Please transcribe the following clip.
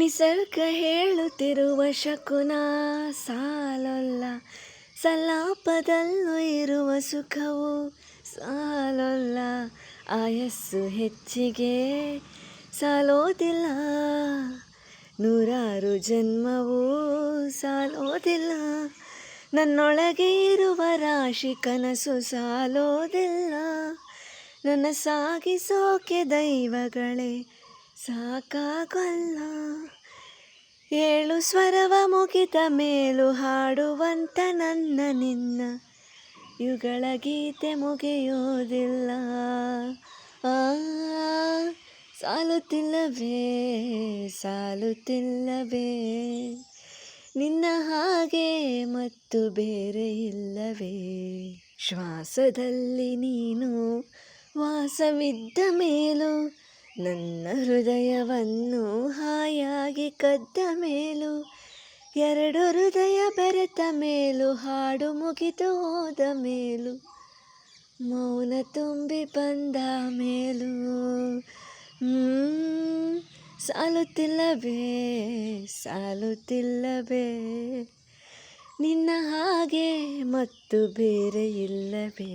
ನಿಸರ್ಗ ಹೇಳುತ್ತಿರುವ ಶಕುನ ಸಾಲೊಲ್ಲ, ಸಲಾಪದಲ್ಲೂ ಇರುವ ಸುಖವು ಸಾಲೊಲ್ಲ. ಆಯಸ್ಸು ಹೆಚ್ಚಿಗೆ ಸಾಲೋದಿಲ್ಲ, ನೂರಾರು ಜನ್ಮವೂ ಸಾಲೋದಿಲ್ಲ. ನನ್ನೊಳಗೆ ಇರುವ ರಾಶಿ ಕನಸು ಸಾಲೋದಿಲ್ಲ, ನನ್ನ ಸಾಗಿಸೋಕೆ ದೈವಗಳೇ ಸಾಕಾಗಲ್ಲ. ಏಳು ಸ್ವರವ ಮುಗಿದ ಮೇಲೂ ಹಾಡುವಂತ ನನ್ನ ನಿನ್ನ ಯುಗಳ ಗೀತೆ ಮುಗಿಯೋದಿಲ್ಲ. ಆ ಸಾಲುತ್ತಿಲ್ಲವೇ ಸಾಲುತ್ತಿಲ್ಲವೇ ನಿನ್ನ ಹಾಗೆ ಮತ್ತು ಬೇರೆ ಇಲ್ಲವೇ. ಶ್ವಾಸದಲ್ಲಿ ನೀನು ವಾಸವಿದ್ದ ಮೇಲೂ, ನನ್ನ ಹೃದಯವನ್ನು ಹಾಯಾಗಿ ಕದ್ದ ಮೇಲೂ, ಎರಡು ಹೃದಯ ಬೆರೆತ ಮೇಲೂ, ಹಾಡು ಮುಗಿದು ಹೋದ ಮೇಲೂ, ಮೌನ ತುಂಬಿ ಬಂದ ಮೇಲೂ ಸಾಲುತ್ತಿಲ್ಲವೇ ಸಾಲುತ್ತಿಲ್ಲವೇ ನಿನ್ನ ಹಾಗೆ ಮತ್ತು ಬೇರೆ ಇಲ್ಲವೇ.